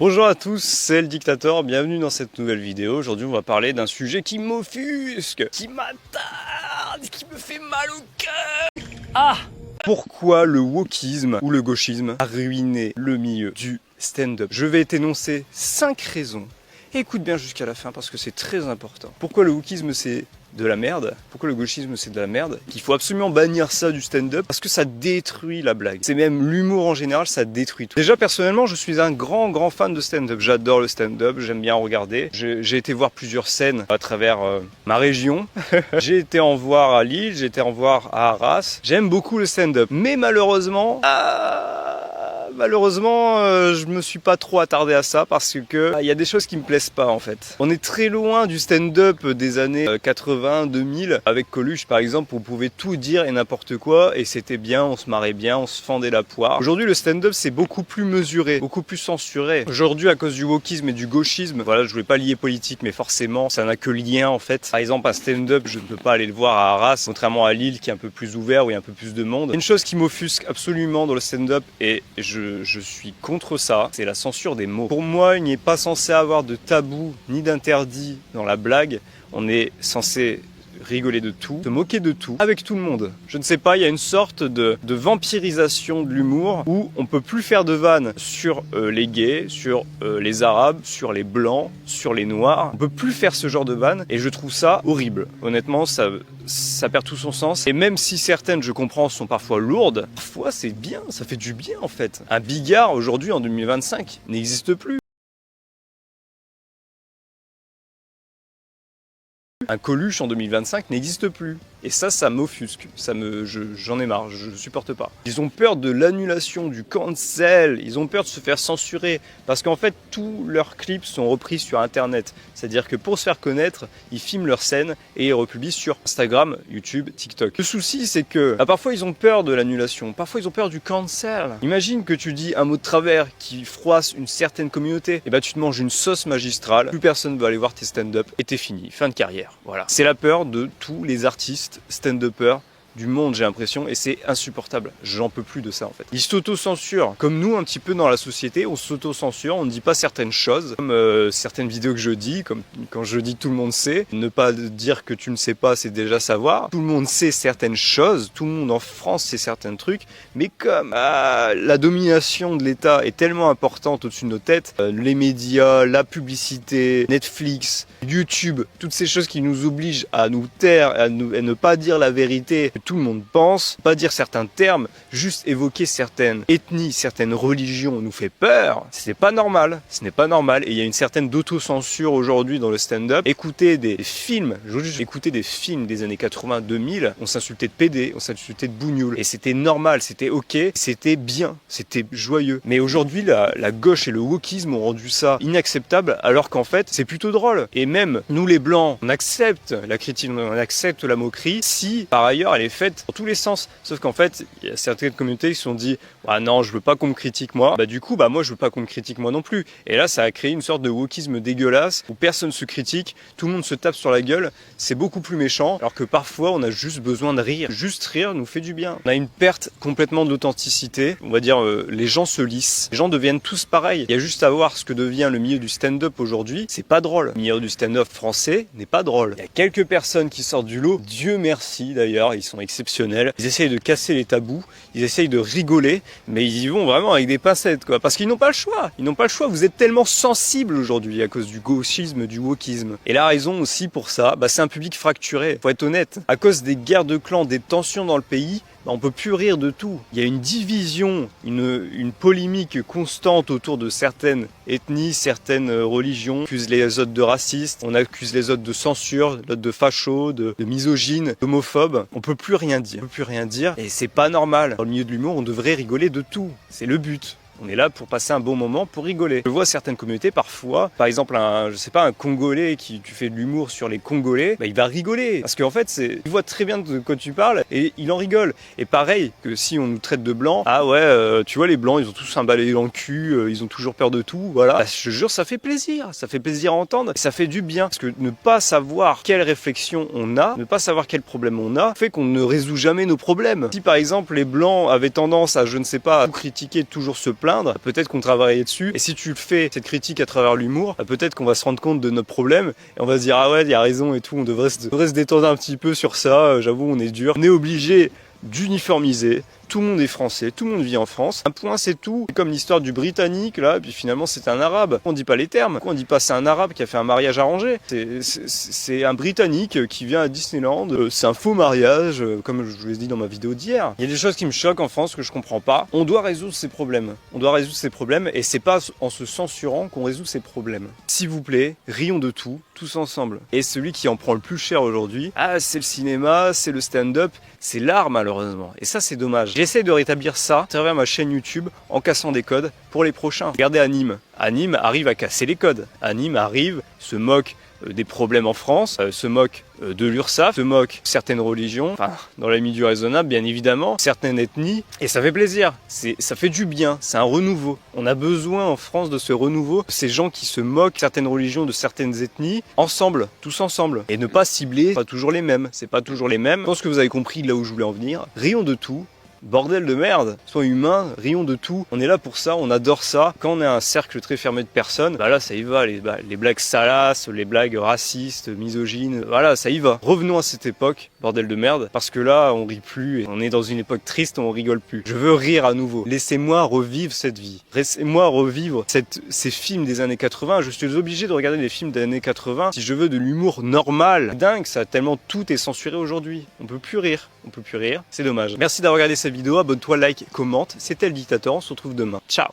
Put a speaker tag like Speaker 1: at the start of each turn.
Speaker 1: Bonjour à tous, c'est le Dictateur, bienvenue dans cette nouvelle vidéo. Aujourd'hui on va parler d'un sujet qui m'offusque, qui m'attarde, qui me fait mal au cœur. Pourquoi le wokisme ou le gauchisme a ruiné le milieu du stand-up? Je vais t'énoncer 5 raisons. Écoute bien jusqu'à la fin parce que c'est très important. Pourquoi le wokisme c'est de la merde? Pourquoi le gauchisme c'est de la merde? Qu'il faut absolument bannir ça du stand-up parce que ça détruit la blague. C'est même l'humour en général, ça détruit tout. Déjà personnellement, je suis un grand fan de stand-up. J'adore le stand-up, j'aime bien regarder. J'ai été voir plusieurs scènes à travers ma région. J'ai été en voir à Lille, j'ai été en voir à Arras. J'aime beaucoup le stand-up. Mais malheureusement, je me suis pas trop attardé à ça parce que il y a des choses qui me plaisent pas en fait. On est très loin du stand-up des années 80, 2000. Avec Coluche par exemple, on pouvait tout dire et n'importe quoi et c'était bien, on se marrait bien, on se fendait la poire. Aujourd'hui le stand-up c'est beaucoup plus mesuré, beaucoup plus censuré. Aujourd'hui à cause du wokisme et du gauchisme, voilà, je voulais pas lier politique mais forcément ça n'a que lien en fait. Par exemple un stand-up, je ne peux pas aller le voir à Arras, contrairement à Lille qui est un peu plus ouvert où il y a un peu plus de monde. Une chose qui m'offusque absolument dans le stand-up et je suis contre ça, c'est la censure des mots. Pour moi, il n'est pas censé avoir de tabou ni d'interdit dans la blague. On est censé rigoler de tout, se moquer de tout, avec tout le monde. Je ne sais pas, il y a une sorte de vampirisation de l'humour où on peut plus faire de vannes sur les gays, sur les arabes, sur les blancs, sur les noirs. On peut plus faire ce genre de vannes et je trouve ça horrible. Honnêtement, ça perd tout son sens. Et même si certaines, je comprends, sont parfois lourdes, parfois c'est bien, ça fait du bien en fait. Un Bigard aujourd'hui en 2025 n'existe plus. Un Coluche en 2025 n'existe plus. Et ça m'offusque. J'en ai marre, je supporte pas. Ils ont peur de l'annulation, du cancel. Ils ont peur de se faire censurer. Parce qu'en fait, tous leurs clips sont repris sur Internet. C'est-à-dire que pour se faire connaître, ils filment leurs scènes et ils republient sur Instagram, YouTube, TikTok. Le souci, c'est que parfois ils ont peur de l'annulation. Parfois ils ont peur du cancel. Imagine que tu dis un mot de travers qui froisse une certaine communauté. Et bah tu te manges une sauce magistrale. Plus personne va aller voir tes stand-up et t'es fini. Fin de carrière. Voilà. C'est la peur de tous les artistes stand-uppers du monde, j'ai l'impression, et c'est insupportable. J'en peux plus de ça en fait. Ils s'auto-censurent, comme nous un petit peu dans la société, on s'auto-censure, on ne dit pas certaines choses, comme certaines vidéos que je dis, comme quand je dis tout le monde sait, ne pas dire que tu ne sais pas, c'est déjà savoir. Tout le monde sait certaines choses, tout le monde en France sait certains trucs, mais comme la domination de l'État est tellement importante au-dessus de nos têtes, les médias, la publicité, Netflix, YouTube, toutes ces choses qui nous obligent à nous taire, à ne pas dire la vérité, tout le monde pense, pas dire certains termes, juste évoquer certaines ethnies, certaines religions nous fait peur. C'est pas normal, ce n'est pas normal et il y a une certaine d'autocensure aujourd'hui dans le stand-up. Écouter des films, écouter des films des années 80-2000, on s'insultait de pédé, on s'insultait de bougnoul et c'était normal, c'était ok, c'était bien, c'était joyeux. Mais aujourd'hui la gauche et le wokisme ont rendu ça inacceptable alors qu'en fait c'est plutôt drôle. Et même nous les blancs, on accepte la critique, on accepte la moquerie si par ailleurs elle est faite dans tous les sens. Sauf qu'en fait, il y a certaines communautés qui se sont dit ah non, je veux pas qu'on me critique moi. Bah du coup, moi je veux pas qu'on me critique moi non plus. Et là, ça a créé une sorte de wokisme dégueulasse où personne se critique, tout le monde se tape sur la gueule. C'est beaucoup plus méchant. Alors que parfois, on a juste besoin de rire. Juste rire nous fait du bien. On a une perte complètement d'authenticité. On va dire, les gens se lissent. Les gens deviennent tous pareils. Il y a juste à voir ce que devient le milieu du stand-up aujourd'hui. C'est pas drôle. Le milieu du stand-up français n'est pas drôle. Il y a quelques personnes qui sortent du lot. Dieu merci d'ailleurs, ils sont exceptionnels. Ils essayent de casser les tabous, ils essayent de rigoler, mais ils y vont vraiment avec des pincettes, quoi. Parce qu'ils n'ont pas le choix. Ils n'ont pas le choix. Vous êtes tellement sensibles aujourd'hui à cause du gauchisme, du wokisme. Et la raison aussi pour ça, c'est un public fracturé. Faut être honnête. À cause des guerres de clans, des tensions dans le pays, on peut plus rire de tout. Il y a une division, une polémique constante autour de certaines ethnies, certaines religions. On accuse les autres de racistes, on accuse les autres de censure, les autres de fachos, de misogynes, d'homophobes. On peut plus rien dire. On peut plus rien dire et c'est pas normal. Dans le milieu de l'humour, on devrait rigoler de tout. C'est le but. On est là pour passer un bon moment, pour rigoler. Je vois certaines communautés parfois, par exemple un Congolais tu fais de l'humour sur les Congolais, il va rigoler. Parce qu'en fait, il voit très bien de quoi tu parles et il en rigole. Et pareil que si on nous traite de blancs, tu vois les blancs, ils ont tous un balai dans le cul, ils ont toujours peur de tout, voilà. Je te jure, ça fait plaisir à entendre, et ça fait du bien. Parce que ne pas savoir quelle réflexion on a, ne pas savoir quel problème on a, fait qu'on ne résout jamais nos problèmes. Si par exemple les blancs avaient tendance à, je ne sais pas, à tout critiquer, toujours se plaindre, plaindre, peut-être qu'on travaillait dessus. Et si tu fais cette critique à travers l'humour, peut-être qu'on va se rendre compte de notre problème et on va se dire ah ouais, il y a raison et tout, on devrait se détendre un petit peu sur ça, j'avoue on est dur. On est obligé d'uniformiser, tout le monde est français, tout le monde vit en France. Un point c'est tout, c'est comme l'histoire du Britannique là, et puis finalement c'est un Arabe. On dit pas les termes, on dit pas c'est un Arabe qui a fait un mariage arrangé. C'est un Britannique qui vient à Disneyland, c'est un faux mariage, comme je vous l'ai dit dans ma vidéo d'hier. Il y a des choses qui me choquent en France que je comprends pas. On doit résoudre ces problèmes, et c'est pas en se censurant qu'on résout ces problèmes. S'il vous plaît, rions de tout, tous ensemble. Et celui qui en prend le plus cher aujourd'hui, c'est le cinéma, c'est le stand-up, c'est l'art malheureusement. Et ça c'est dommage. J'essaie de rétablir ça à travers ma chaîne YouTube en cassant des codes pour les prochains. Regardez Anime. Anime arrive à casser les codes. Anime arrive, se moque des problèmes en France, se moque de l'URSSAF, se moque de certaines religions, enfin dans la limite du raisonnable bien évidemment, certaines ethnies, et ça fait plaisir, ça fait du bien, c'est un renouveau. On a besoin en France de ce renouveau, ces gens qui se moquent de certaines religions, de certaines ethnies, ensemble, tous ensemble, et ne pas cibler, pas toujours les mêmes, c'est pas toujours les mêmes. Je pense que vous avez compris là où je voulais en venir. Rions de tout. Bordel de merde, sois humain, rions de tout. On est là pour ça, on adore ça. Quand on est un cercle très fermé de personnes, là ça y va, les blagues salaces, les blagues racistes, misogynes, voilà ça y va. Revenons à cette époque, bordel de merde, parce que là on rit plus, et on est dans une époque triste, on rigole plus. Je veux rire à nouveau. Laissez-moi revivre cette vie. Laissez-moi revivre ces films des années 80. Je suis obligé de regarder les films des années 80 si je veux de l'humour normal. Dingue ça, tellement tout est censuré aujourd'hui. On peut plus rire, c'est dommage. Merci d'avoir regardé cette vidéo, abonne-toi, like, commente. C'était le Dictateur, on se retrouve demain. Ciao.